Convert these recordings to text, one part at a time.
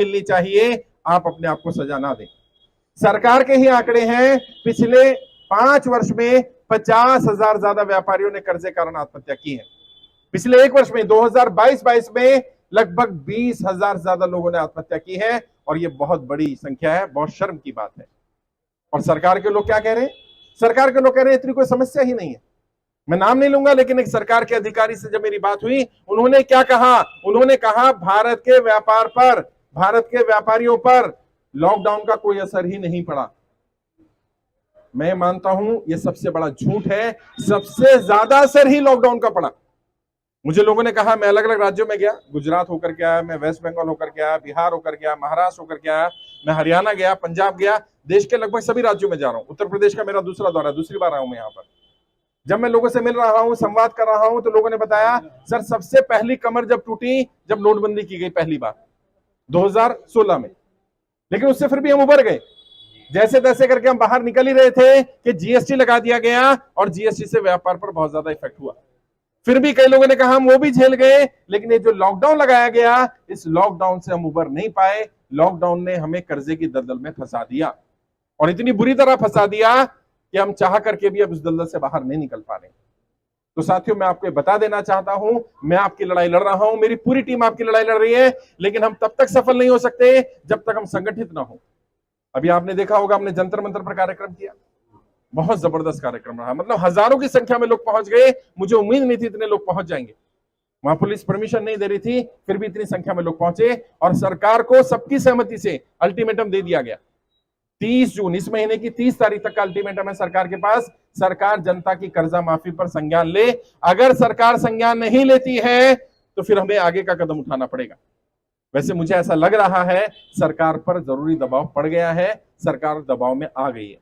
मिलनी चाहिए, आप अपने आप को सजा ना दें। सरकार के ही आंकड़े हैं, पिछले 5 वर्ष में 50,000 ज्यादा व्यापारियों ने कर्जे कारण आत्महत्या की है। पिछले 1 वर्ष में 2022-22 में लगभग 20,000 ज्यादा लोगों ने आत्महत्या की है, और ये बहुत बड़ी संख्या है, बहुत शर्म की बात है। और सरकार के लोग क्या कह रहे हैं? सरकार के लोग कह रहे हैं इतनी कोई समस्या ही नहीं है। मैं नाम नहीं लूंगा, लेकिन एक सरकार के अधिकारी से जब मेरी बात हुई, उन्होंने क्या कहा? उन्होंने कहा भारत के व्यापार पर, भारत के व्यापारियों पर लॉकडाउन का कोई असर ही नहीं पड़ा। मैं मानता हूं यह सबसे बड़ा झूठ है। सबसे ज्यादा असर ही लॉकडाउन का पड़ा। मुझे लोगों ने कहा, मैं अलग अलग राज्यों में गया, गुजरात होकर के आया, मैं वेस्ट बंगाल होकर के आया, बिहार होकर के आया, महाराष्ट्र होकर के आया, मैं हरियाणा गया, पंजाब गया, देश के लगभग सभी राज्यों में जा रहा हूं। उत्तर प्रदेश का मेरा दूसरा दौरा, दूसरी बार आया हूं मैं यहाँ पर। जब मैं लोगों से मिल रहा हूं, संवाद कर रहा हूं, तो लोगों ने बताया, सर सबसे पहली कमर जब टूटी जब नोटबंदी की गई पहली बार 2016 में, लेकिन उससे फिर भी हम उबर गए। जैसे तैसे करके हम बाहर निकल ही रहे थे कि जीएसटी लगा दिया गया, और जीएसटी से व्यापार पर बहुत ज्यादा इफेक्ट हुआ। फिर भी कई लोगों ने कहा हम वो भी झेल गए, लेकिन ये जो लॉकडाउन लगाया गया, इस लॉकडाउन से हम उबर नहीं पाए। लॉकडाउन ने हमें कर्जे की दलदल में फंसा दिया, और इतनी बुरी तरह फंसा दिया कि हम चाह करके भी अब उस दलदल से बाहर नहीं निकल पा रहे। तो साथियों, मैं आपको बता देना चाहता हूं, मैं आपकी लड़ाई लड़ रहा हूं, मेरी पूरी टीम आपकी लड़ाई लड़ रही है, लेकिन हम तब तक सफल नहीं हो सकते जब तक हम संगठित ना हो। अभी आपने देखा होगा, हमने जंतर मंतर पर कार्यक्रम किया, बहुत जबरदस्त कार्यक्रम रहा, मतलब हजारों की संख्या में लोग पहुंच गए। मुझे उम्मीद नहीं थी इतने लोग पहुंच जाएंगे। वहां पुलिस परमिशन नहीं दे रही थी, फिर भी इतनी संख्या में लोग पहुंचे, और सरकार को सबकी सहमति से अल्टीमेटम दे दिया गया। 30 जून, इस महीने की 30 तारीख तक का अल्टीमेटम है सरकार के पास। सरकार जनता की कर्जा माफी पर संज्ञान ले। अगर सरकार संज्ञान नहीं लेती है तो फिर हमें आगे का कदम उठाना पड़ेगा। वैसे मुझे ऐसा लग रहा है सरकार पर जरूरी दबाव पड़ गया है, सरकार दबाव में आ गई है।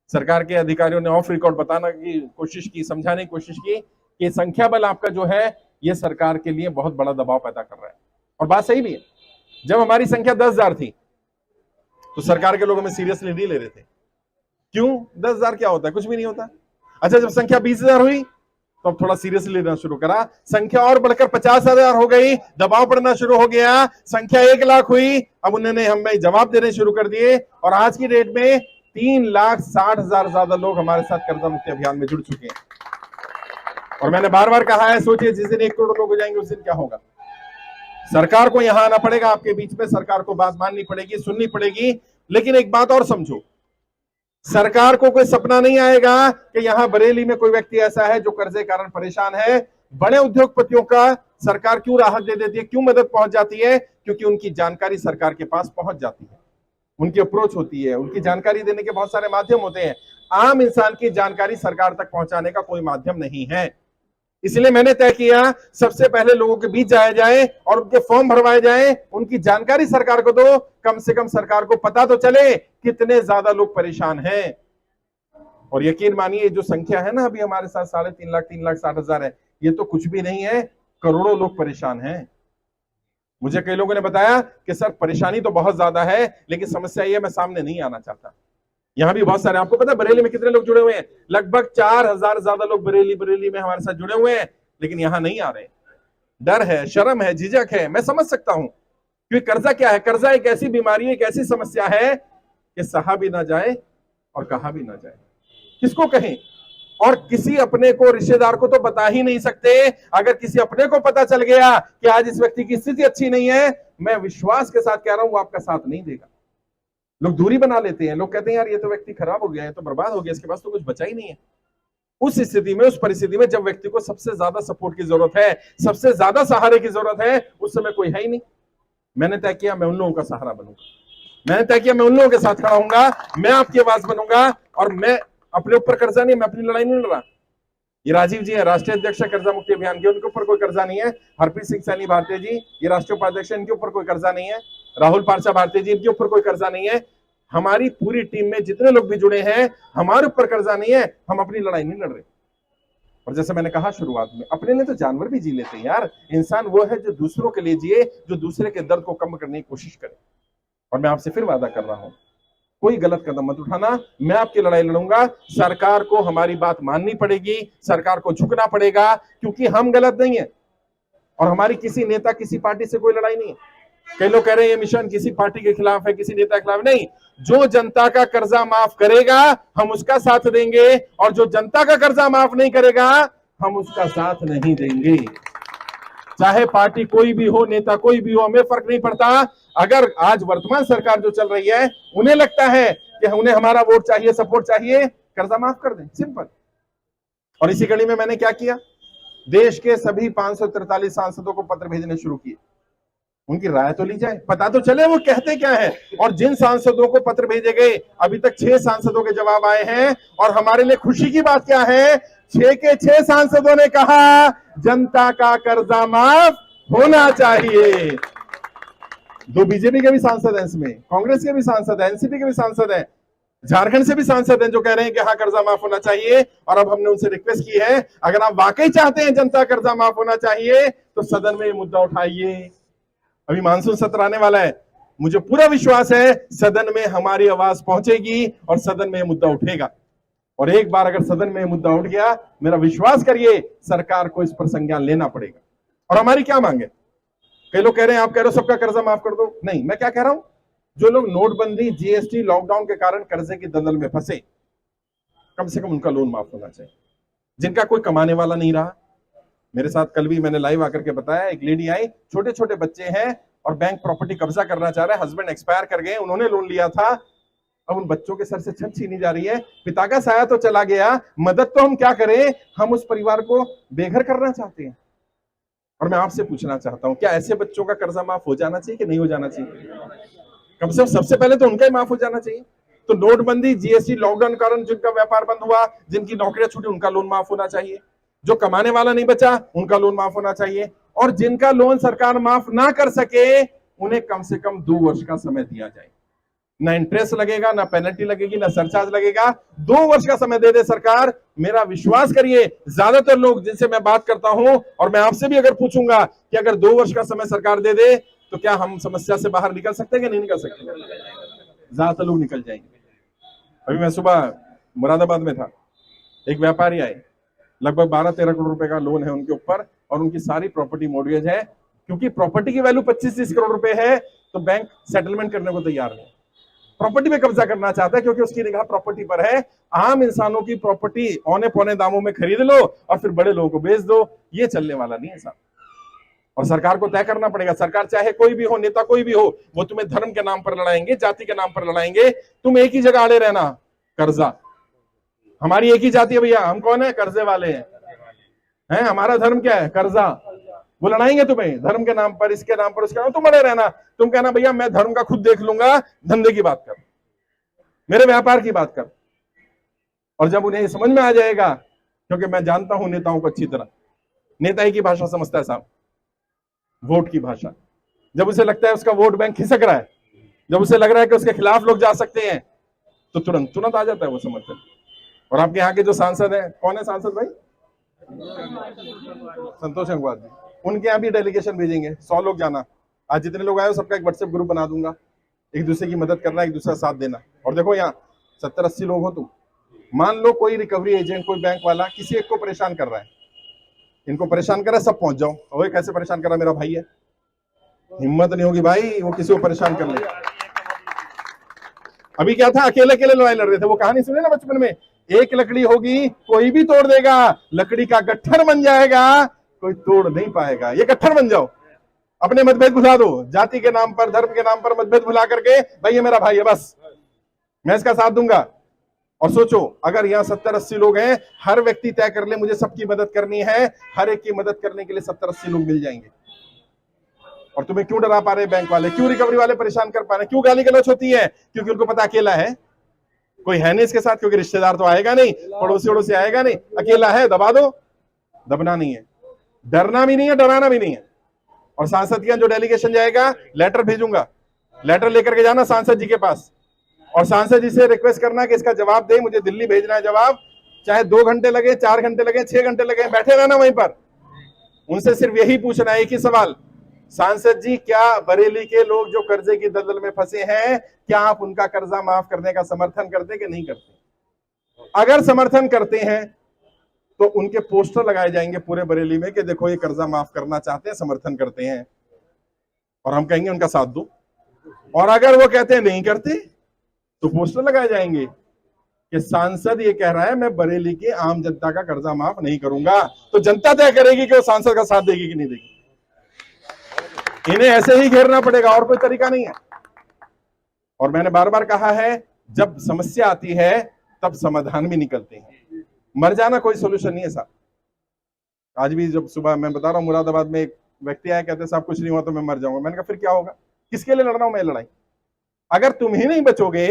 सरकार के अधिकारियों ने ऑफ रिकॉर्ड बताने की कोशिश की, समझाने की कोशिश की कि संख्या बल आपका जो है ये सरकार के लिए बहुत बड़ा दबाव पैदा कर रहा है, और बात सही भी है। जब हमारी संख्या 10,000 थी तो सरकार के लोग हमें सीरियसली नहीं ले रहे थे। क्यों? 10,000 क्या होता है? कुछ भी नहीं होता। अच्छा, जब संख्या 20,000 हुई तो अब थोड़ा सीरियसली लेना शुरू करा। संख्या और बढ़कर 50,000 हो गई, दबाव पड़ना शुरू हो गया। संख्या 1,00,000 हुई, अब उन्होंने हमें जवाब देने शुरू कर दिए, और आज की डेट में 3,60,000 ज्यादा लोग हमारे साथ कर्जा मुक्ति अभियान में जुड़ चुके हैं। और मैंने बार बार कहा है, सोचिए जिस दिन 1 करोड़ लोग हो जाएंगे उस दिन क्या होगा। सरकार को यहां आना पड़ेगा, आपके बीच में सरकार को बात माननी पड़ेगी, सुननी पड़ेगी। लेकिन एक बात और समझो, सरकार को कोई सपना नहीं आएगा कि यहां बरेली में कोई व्यक्ति ऐसा है जो कर्जे कारण परेशान है। बड़े उद्योगपतियों का सरकार क्यों राहत दे देती है, क्यों मदद पहुंच जाती है? क्योंकि उनकी जानकारी सरकार के पास पहुंच जाती है, उनकी अप्रोच होती है, उनकी जानकारी देने के बहुत सारे माध्यम होते हैं। आम इंसान की जानकारी सरकार तक पहुंचाने का कोई माध्यम नहीं है। इसलिए मैंने तय किया सबसे पहले लोगों के बीच जाया जाए और उनके फॉर्म भरवाए जाए, उनकी जानकारी सरकार को दो। कम से कम सरकार को पता तो चले कितने ज्यादा लोग परेशान हैं। और यकीन मानिए जो संख्या है ना अभी हमारे साथ 3.5 लाख 3,60,000 है, ये तो कुछ भी नहीं है, करोड़ों लोग परेशान हैं। मुझे कई लोगों ने बताया कि सर परेशानी तो बहुत ज्यादा है, लेकिन समस्या ये मैं सामने नहीं आना चाहता। यहां भी बहुत सारे, आपको पता है बरेली में कितने लोग जुड़े हुए हैं? लगभग 4,000 ज्यादा लोग बरेली में हमारे साथ जुड़े हुए हैं, लेकिन यहां नहीं आ रहे। डर है, शर्म है, झिझक है। मैं समझ सकता हूं, क्योंकि कर्जा क्या है? कर्जा एक ऐसी बीमारी, एक ऐसी समस्या है कि सहा भी ना जाए और कहा भी ना जाए। किसको कहें? और किसी अपने को, रिश्तेदार को तो बता ही नहीं सकते। अगर किसी अपने को पता चल गया कि आज इस व्यक्ति की स्थिति अच्छी नहीं है, मैं विश्वास के साथ कह रहा हूं वो आपका साथ नहीं देगा। लोग दूरी बना लेते हैं, लोग कहते हैं यार ये तो व्यक्ति खराब हो गया है, तो बर्बाद हो गया, इसके पास तो कुछ बचा ही नहीं है। उस स्थिति में, उस परिस्थिति में जब व्यक्ति को सबसे ज्यादा सपोर्ट की जरूरत है, सबसे ज्यादा सहारे की जरूरत है, उस समय कोई है ही नहीं। मैंने तय किया मैं उन लोगों का सहारा बनूंगा। मैंने तय किया मैं उन लोगों के साथ खड़ा होऊंगा, मैं आपकी आवाज बनूंगा। और मैं अपने ऊपर कर्जा नहीं, मैं अपनी लड़ाई नहीं लड़ रहा। ये राजीव जी है, राष्ट्रीय अध्यक्ष कर्जा मुक्ति अभियान के, उनके ऊपर कोई कर्जा नहीं है। हरप्रीत सिंह सैनी भारतीय जी, ये राष्ट्रीय उपाध्यक्ष, इनके ऊपर कोई कर्जा नहीं है। राहुल पार्चा भारतीय जी, इनके ऊपर कोई कर्जा नहीं है। हमारी पूरी टीम में जितने लोग भी जुड़े हैं, हमारे ऊपर कर्जा नहीं है, हम अपनी लड़ाई नहीं लड़ रहे। और जैसे मैंने कहा शुरुआत में, अपने लिए तो जानवर भी जी लेते हैं यार। इंसान वो है जो दूसरों के लिए जिए, जो दूसरे के दर्द को कम करने की कोशिश करे। और मैं आपसे फिर वादा कर रहा हूं, कोई गलत कदम मत उठाना, मैं आपकी लड़ाई लड़ूंगा। सरकार को हमारी बात माननी पड़ेगी, सरकार को झुकना पड़ेगा, क्योंकि हम गलत नहीं है और हमारी किसी नेता, किसी पार्टी से कोई लड़ाई नहीं है। कई लोग कह रहे हैं ये मिशन किसी पार्टी के खिलाफ है, किसी नेता के खिलाफ नहीं। जो जनता का कर्जा माफ करेगा हम उसका साथ देंगे, और जो जनता का कर्जा माफ नहीं करेगा हम उसका साथ नहीं देंगे। चाहे पार्टी कोई भी हो, नेता कोई भी हो, हमें फर्क नहीं पड़ता। अगर आज वर्तमान सरकार जो चल रही है उन्हें लगता है कि उन्हें हमारा वोट चाहिए, सपोर्ट चाहिए, कर्जा माफ कर दें, सिंपल। और इसी कड़ी में मैंने क्या किया, देश के सभी 543 सांसदों को पत्र भेजने शुरू किए। उनकी राय तो ली जाए, पता तो चले वो कहते क्या है। और जिन सांसदों को पत्र भेजे गए, अभी तक 6 सांसदों के जवाब आए हैं। और हमारे लिए खुशी की बात क्या है, 6 के 6 सांसदों ने कहा जनता का कर्जा माफ होना चाहिए। 2 बीजेपी के भी सांसद हैं इसमें, कांग्रेस के भी सांसद हैं, एनसीपी के भी सांसद हैं, झारखंड से भी सांसद हैं जो कह रहे हैं कि हाँ कर्जा माफ होना चाहिए। और अब हमने उनसे रिक्वेस्ट की है, अगर आप वाकई चाहते हैं जनता कर्जा माफ होना चाहिए तो सदन में ये मुद्दा उठाइए। अभी मानसून सत्र आने वाला है, मुझे पूरा विश्वास है सदन में हमारी आवाज पहुंचेगी और सदन में यह मुद्दा उठेगा। और एक बार अगर सदन में यह मुद्दा उठ गया, मेरा विश्वास करिए सरकार को इस पर संज्ञान लेना पड़ेगा। और हमारी क्या मांग है, कई लोग कह रहे हैं आप कह रहे हो सबका कर्जा माफ कर दो, नहीं, मैं क्या कह रहा हूं, जो लोग नोटबंदी, जीएसटी, लॉकडाउन के कारण कर्जे की दलदल में फंसे, कम से कम उनका लोन माफ होना चाहिए। जिनका कोई कमाने वाला नहीं रहा, मेरे साथ कल भी मैंने लाइव आकर के बताया, एक लेडी आई, छोटे छोटे बच्चे हैं और बैंक प्रॉपर्टी कब्जा करना चाह रहे हैं, हस्बैंड एक्सपायर कर गए, उन्होंने लोन लिया था, अब उन बच्चों के सर से छत छीनी जा रही है, पिता का साया तो चला गया, मदद तो हम क्या करें, हम उस परिवार को बेघर करना चाहते हैं। और मैं आपसे पूछना चाहता हूं, क्या ऐसे बच्चों का कर्जा माफ हो जाना चाहिए कि नहीं हो जाना चाहिए? कम से कम सबसे पहले तो उनका ही माफ हो जाना चाहिए। तो नोटबंदी, जीएसटी, लॉकडाउन कारण जिनका व्यापार बंद हुआ, जिनकी नौकरियां छूटी, उनका लोन माफ होना चाहिए। जो कमाने वाला नहीं बचा उनका लोन माफ होना चाहिए। और जिनका लोन सरकार माफ ना कर सके उन्हें कम से कम 2 वर्ष का समय दिया जाए। ना इंटरेस्ट लगेगा, ना पेनल्टी लगेगी, ना सरचार्ज लगेगा, 2 वर्ष का समय दे दे सरकार। मेरा विश्वास करिए ज्यादातर लोग जिनसे मैं बात करता हूं, और मैं आपसे भी अगर पूछूंगा कि अगर 2 वर्ष का समय सरकार दे दे तो क्या हम समस्या से बाहर निकल सकते हैं कि नहीं निकल सकते? ज्यादातर लोग निकल जाएंगे। अभी मैं सुबह मुरादाबाद में था, एक व्यापारी आए, लगभग 12-13 करोड़ रुपए का लोन है उनके ऊपर, और उनकी सारी प्रॉपर्टी मॉर्गेज है। क्योंकि प्रॉपर्टी की वैल्यू 25-30 करोड़ रुपए है तो बैंक सेटलमेंट करने को तैयार नहीं, प्रॉपर्टी पे कब्जा करना चाहता है, क्योंकि उसकी निगाह प्रॉपर्टी पर है। आम इंसानों की प्रॉपर्टी औने पौने दामों में खरीद लो और फिर बड़े लोगों को बेच दो, ये चलने वाला नहीं है साहब। और सरकार को तय करना पड़ेगा, सरकार चाहे कोई भी हो, नेता कोई भी हो, वो तुम्हें धर्म के नाम पर लड़ाएंगे, जाति के नाम पर लड़ाएंगे, तुम एक ही जगह अड़े रहना, कर्जा। हमारी एक ही जाति है भैया, हम कौन है? कर्जे वाले हैं। हमारा धर्म क्या है? कर्जा। वो लड़ाएंगे तुम्हें धर्म के नाम पर, इसके नाम पर, उसके नाम, तुम बड़े रहना। तुम कहना भैया मैं धर्म का खुद देख लूंगा, धंधे की बात कर, मेरे व्यापार की बात कर। और जब उन्हें समझ में आ जाएगा, क्योंकि मैं जानता हूं नेताओं को अच्छी तरह, नेता ही की भाषा समझता है साहब, वोट की भाषा। जब उसे लगता है उसका वोट बैंक खिसक रहा है, जब उसे लग रहा है कि उसके खिलाफ लोग जा सकते हैं, तो तुरंत आ जाता है वो समर्थन। और आपके यहाँ के जो सांसद हैं, कौन है सांसद भाई? संतोष गंगवार जी, उनके यहाँ भी डेलीगेशन भेजेंगे, 100 लोग जाना। आज जितने लोग आए सबका एक व्हाट्सएप ग्रुप बना दूंगा, एक दूसरे की मदद करना, एक दूसरा साथ देना। और देखो यहाँ 70-80 लोग हो तुम, मान लो कोई रिकवरी एजेंट, कोई बैंक वाला किसी एक को परेशान कर रहा है, इनको परेशान कर रहा है, सब पहुंच जाओ। और कैसे परेशान कर रहा, मेरा भाई है, हिम्मत नहीं होगी भाई वो किसी को परेशान कर ले। अभी क्या था, अकेले अकेले लड़ाई लड़ रहे थे, वो कहानी सुने ना बचपन में, एक लकड़ी होगी कोई भी तोड़ देगा, लकड़ी का गट्ठर बन जाएगा, कोई तोड़ नहीं पाएगा। ये गट्ठर बन जाओ, अपने मतभेद भुला दो, जाति के नाम पर, धर्म के नाम पर मतभेद भुला करके, भाई ये मेरा भाई है, बस मैं इसका साथ दूंगा। और सोचो अगर यहाँ 70-80 लोग हैं, हर व्यक्ति तय कर ले मुझे सबकी मदद करनी है, हर एक की मदद करने के लिए 70-80 लोग मिल जाएंगे। और तुम्हें क्यों डरा पा रहे बैंक वाले, क्यों रिकवरी वाले परेशान कर पा रहे, क्यों गाली गलौज होती है? क्योंकि उनको पता अकेला है, कोई है नहीं इसके साथ, क्योंकि रिश्तेदार तो आएगा नहीं, पड़ोसी वड़ोसी आएगा नहीं, अकेला है, दबा दो। दबना नहीं है, डरना भी नहीं है, डराना भी नहीं है। और सांसद का जो डेलीगेशन जाएगा, लेटर भेजूंगा, लेटर लेकर के जाना सांसद जी के पास, और सांसद जी से रिक्वेस्ट करना कि इसका जवाब दे, मुझे दिल्ली भेजना है जवाब, चाहे 2 घंटे लगे, 4 घंटे लगे, 6 घंटे लगे, बैठे रहना वहीं पर। उनसे सिर्फ यही पूछना है, एक ही सवाल, सांसद जी क्या बरेली के लोग जो कर्जे की दलदल में फंसे हैं, क्या आप उनका कर्जा माफ करने का समर्थन करते कि नहीं करते? अगर समर्थन करते हैं तो उनके पोस्टर लगाए जाएंगे पूरे बरेली में कि देखो ये कर्जा माफ करना चाहते हैं, समर्थन करते हैं। और हम कहेंगे उनका साथ दो। और अगर वो कहते हैं नहीं करते तो पोस्टर लगाए जाएंगे कि सांसद ये कह रहा है मैं बरेली की आम जनता का कर्जा माफ नहीं करूंगा। तो जनता तय करेगी कि वो सांसद का साथ देगी कि नहीं देगी। इन्हें ऐसे ही घेरना पड़ेगा, और कोई तरीका नहीं है। और मैंने बार बार कहा है, जब समस्या आती है तब समाधान भी निकलते हैं। मर जाना कोई सोल्यूशन नहीं है साहब। आज भी जब सुबह मैं बता रहा हूं, मुरादाबाद में एक व्यक्ति आया, कहते साहब कुछ नहीं हुआ तो मैं मर जाऊंगा। मैंने कहा फिर क्या होगा, किसके लिए लड़ रहा हूं मैं लड़ाई? अगर तुम ही नहीं बचोगे